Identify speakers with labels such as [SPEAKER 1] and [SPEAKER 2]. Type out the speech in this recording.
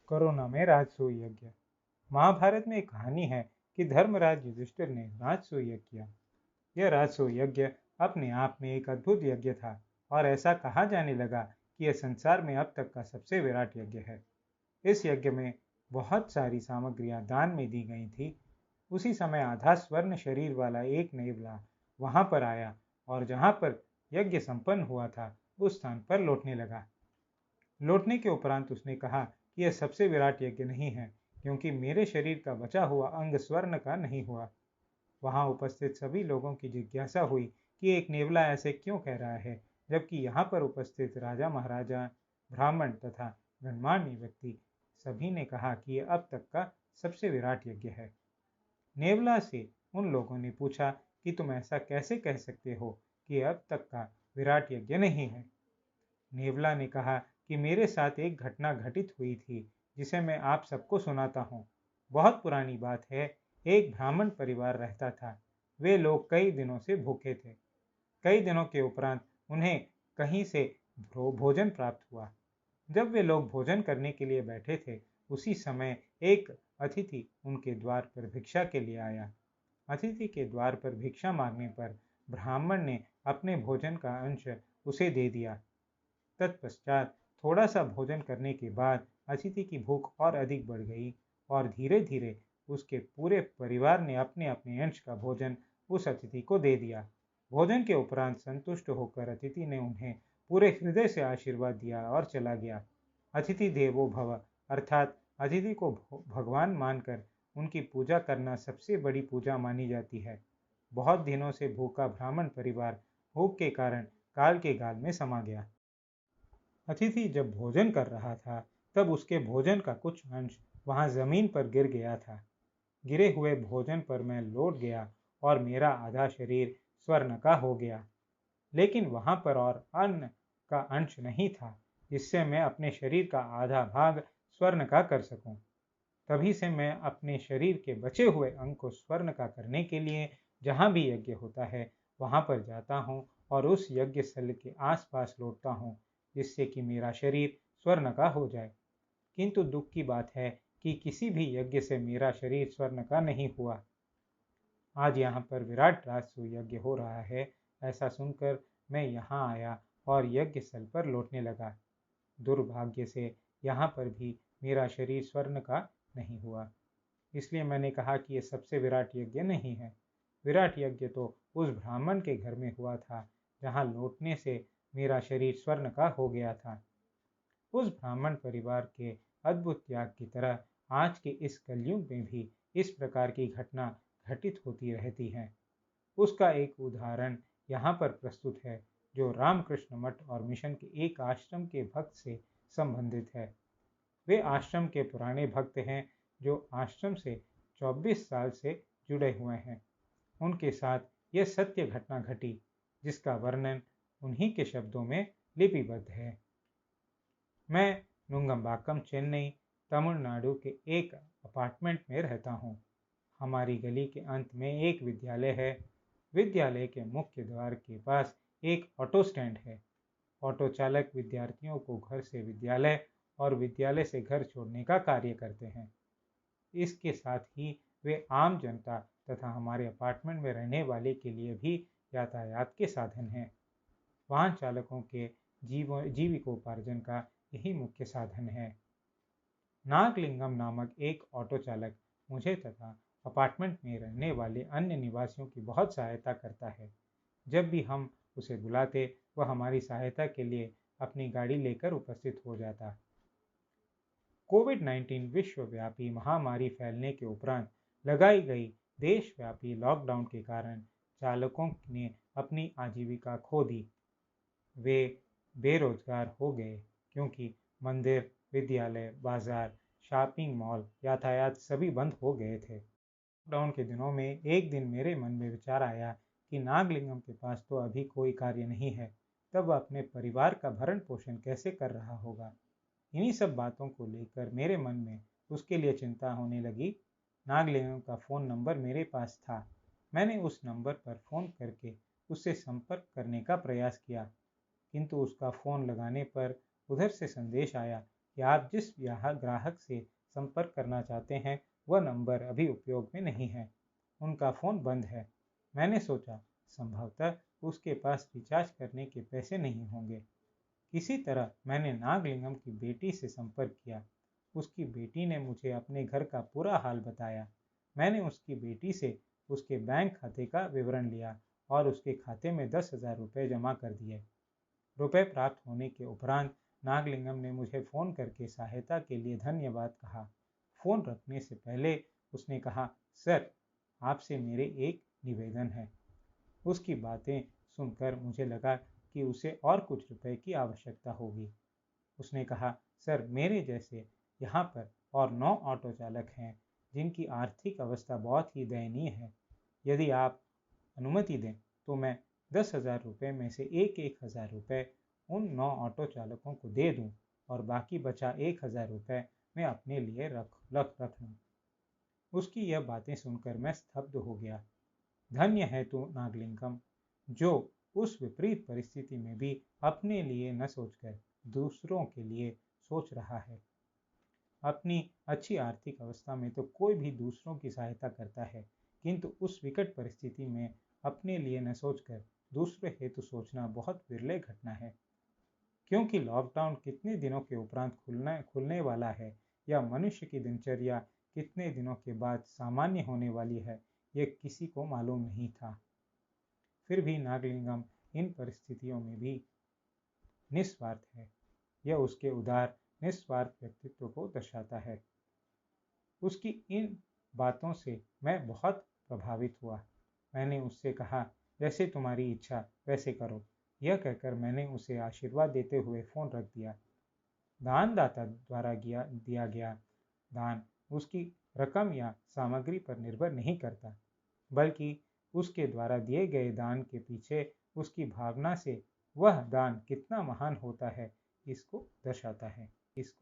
[SPEAKER 1] Corona में राजसूय यज्ञ। महाभारत में एक कहानी है कि धर्मराज युधिष्ठिर ने राजसूय यज्ञ किया। यह राजसूय यज्ञ अपने आप में एक अद्भुत यज्ञ था और ऐसा कहा जाने लगा कि यह संसार में अब तक का सबसे विराट यज्ञ है। इस यज्ञ में बहुत सारी सामग्रियां दान में दी गई थी। उसी समय आधा स्वर्ण शरीर वाला एक नेवला वहां पर आया और जहां पर यज्ञ संपन्न हुआ था उस स्थान पर लौटने लगा। लौटने के उपरांत उसने कहा कि यह सबसे विराट यज्ञ नहीं है, क्योंकि मेरे शरीर का बचा हुआ अंग स्वर्ण का नहीं हुआ। वहां उपस्थित सभी लोगों की जिज्ञासा हुई कि एक नेवला ऐसे क्यों कह रहा है, जबकि यहाँ पर उपस्थित राजा महाराजा, ब्राह्मण तथा गणमान्य व्यक्ति सभी ने कहा कि यह अब तक का सबसे विराट यज्ञ है। नेवला से उन लोगों ने पूछा कि तुम ऐसा कैसे कह सकते हो कि अब तक का विराट यज्ञ नहीं है। नेवला ने कहा कि मेरे साथ एक घटना घटित हुई थी जिसे मैं आप सबको सुनाता हूँ। बहुत पुरानी बात है। एक ब्राह्मण परिवार रहता था। वे लोग कई दिनों से भूखे थे। कई दिनों के उपरांत उन्हें कहीं से भोजन प्राप्त हुआ। जब वे लोग भोजन करने के लिए बैठे थे, उसी समय एक अतिथि उनके द्वार पर भिक्षा के लिए आया। अतिथि के द्वार पर भिक्षा मांगने पर ब्राह्मण ने अपने भोजन का अंश उसे दे दिया। तत्पश्चात थोड़ा सा भोजन करने के बाद अतिथि की भूख और अधिक बढ़ गई और धीरे धीरे उसके पूरे परिवार ने अपने अपने अंश का भोजन उस अतिथि को दे दिया। भोजन के उपरांत संतुष्ट होकर अतिथि ने उन्हें पूरे हृदय से आशीर्वाद दिया और चला गया। अतिथि देवो भव अर्थात अतिथि को भगवान मानकर उनकी पूजा करना सबसे बड़ी पूजा मानी जाती है। बहुत दिनों से भूखा ब्राह्मण परिवार भूख के कारण काल के गाल में समा गया। अतिथि जब भोजन कर रहा था, तब उसके भोजन का कुछ अंश वहां जमीन पर गिर गया था। गिरे हुए भोजन पर मैं लौट गया और मेरा आधा शरीर स्वर्ण का हो गया, लेकिन वहां पर और अन्न का अंश नहीं था जिससे मैं अपने शरीर का आधा भाग स्वर्ण का कर सकूं। तभी से मैं अपने शरीर के बचे हुए अंग को स्वर्ण का करने के लिए जहां भी यज्ञ होता है वहां पर जाता हूं और उस यज्ञ स्थल के आसपास लौटता हूं, जिससे कि मेरा शरीर स्वर्ण का हो जाए। किंतु दुख की बात है कि किसी भी यज्ञ से मेरा शरीर स्वर्ण का नहीं हुआ। आज यहाँ पर विराट राजसूय यज्ञ हो रहा है, ऐसा सुनकर मैं यहाँ आया और यज्ञ स्थल पर लौटने लगा। दुर्भाग्य से यहाँ पर भी मेरा शरीर स्वर्ण का नहीं हुआ। इसलिए मैंने कहा कि यह सबसे विराट यज्ञ नहीं है। विराट यज्ञ तो उस ब्राह्मण के घर में हुआ था जहाँ लौटने से मेरा शरीर स्वर्ण का हो गया था। उस ब्राह्मण परिवार के अद्भुत त्याग की तरह आज के इस कलयुग में भी इस प्रकार की घटना घटित होती रहती है। उसका एक उदाहरण यहाँ पर प्रस्तुत है, जो रामकृष्ण मठ और मिशन के एक आश्रम के भक्त से संबंधित है। वे आश्रम के पुराने भक्त हैं जो आश्रम से 24 साल से जुड़े हुए हैं। उनके साथ यह सत्य घटना घटी जिसका वर्णन उन्हीं के शब्दों में लिपिबद्ध है। मैं नुंगंबाक्कम, चेन्नई, तमिलनाडु के एक अपार्टमेंट में रहता हूँ। हमारी गली के अंत में एक विद्यालय है। विद्यालय के मुख्य द्वार के पास एक ऑटो स्टैंड है। ऑटो चालक विद्यार्थियों को घर से विद्यालय और विद्यालय से घर छोड़ने का कार्य करते हैं। इसके साथ ही वे आम जनता तथा हमारे अपार्टमेंट में रहने वाले के लिए भी यातायात के साधन हैं। वाहन चालकों के जीविकोपार्जन का यही मुख्य साधन है। नागलिंगम नामक एक ऑटो चालक मुझे तथा अपार्टमेंट में रहने वाले अन्य निवासियों की बहुत सहायता करता है। जब भी हम उसे बुलाते, वह हमारी सहायता के लिए अपनी गाड़ी लेकर उपस्थित हो जाता। कोविड-19 विश्वव्यापी महामारी फैलने के उपरांत लगाई गई देशव्यापी लॉकडाउन के कारण चालकों ने अपनी आजीविका खो दी। वे बेरोजगार हो गए क्योंकि मंदिर, विद्यालय, बाजार, शॉपिंग मॉल, यातायात सभी बंद हो गए थे। लॉकडाउन के दिनों में एक दिन मेरे मन में विचार आया कि नागलिंगम के पास तो अभी कोई कार्य नहीं है, तब वह अपने परिवार का भरण पोषण कैसे कर रहा होगा। इन्हीं सब बातों को लेकर मेरे मन में उसके लिए चिंता होने लगी। नागलिंगम का फ़ोन नंबर मेरे पास था। मैंने उस नंबर पर फ़ोन करके उससे संपर्क करने का प्रयास किया, किंतु उसका फ़ोन लगाने पर उधर से संदेश आया कि आप जिस ग्राहक से संपर्क करना चाहते हैं वह नंबर अभी उपयोग में नहीं है, उनका फ़ोन बंद है। मैंने सोचा संभवतः उसके पास रिचार्ज करने के पैसे नहीं होंगे। किसी तरह मैंने नागलिंगम की बेटी से संपर्क किया। उसकी बेटी ने मुझे अपने घर का पूरा हाल बताया। मैंने उसकी बेटी से उसके बैंक खाते का विवरण लिया और उसके खाते में 10,000 रुपये जमा कर दिए। रुपए प्राप्त होने के उपरांत नागलिंगम ने मुझे फ़ोन करके सहायता के लिए धन्यवाद कहा। फ़ोन रखने से पहले उसने कहा, सर, आपसे मेरे एक निवेदन है। उसकी बातें सुनकर मुझे लगा कि उसे और कुछ रुपए की आवश्यकता होगी। उसने कहा, सर, मेरे जैसे यहाँ पर और 9 ऑटो चालक हैं जिनकी आर्थिक अवस्था बहुत ही दयनीय है। यदि आप अनुमति दें तो मैं 10,000 रुपये में से एक 1,000 रुपये उन 9 ऑटो चालकों को दे दूं और बाकी बचा 1,000 रुपये मैं अपने लिए रख लूं। उसकी यह बातें सुनकर मैं स्तब्ध हो गया। धन्य है तू नागलिंगम, जो उस विपरीत परिस्थिति में भी अपने लिए न सोचकर दूसरों के लिए सोच रहा है। अपनी अच्छी आर्थिक अवस्था में तो कोई भी दूसरों की सहायता करता है, किंतु उस विकट परिस्थिति में अपने लिए न सोचकर दूसरे हेतु सोचना बहुत विरले घटना है। क्योंकि लॉकडाउन कितने दिनों के उपरांत खुलने वाला है या मनुष्य की दिनचर्या कितने दिनों के बाद सामान्य होने वाली है, यह किसी को मालूम नहीं था। फिर भी नागलिंगम इन परिस्थितियों में भी निस्वार्थ है। यह उसके उदार निस्वार्थ व्यक्तित्व को दर्शाता है। उसकी इन बातों से मैं बहुत प्रभावित हुआ। मैंने उससे कहा, जैसे तुम्हारी इच्छा वैसे करो। यह कहकर मैंने उसे आशीर्वाद देते हुए फ़ोन रख दिया। दानदाता द्वारा दिया गया दान उसकी रकम या सामग्री पर निर्भर नहीं करता, बल्कि उसके द्वारा दिए गए दान के पीछे उसकी भावना से वह दान कितना महान होता है, इसको दर्शाता है। इसको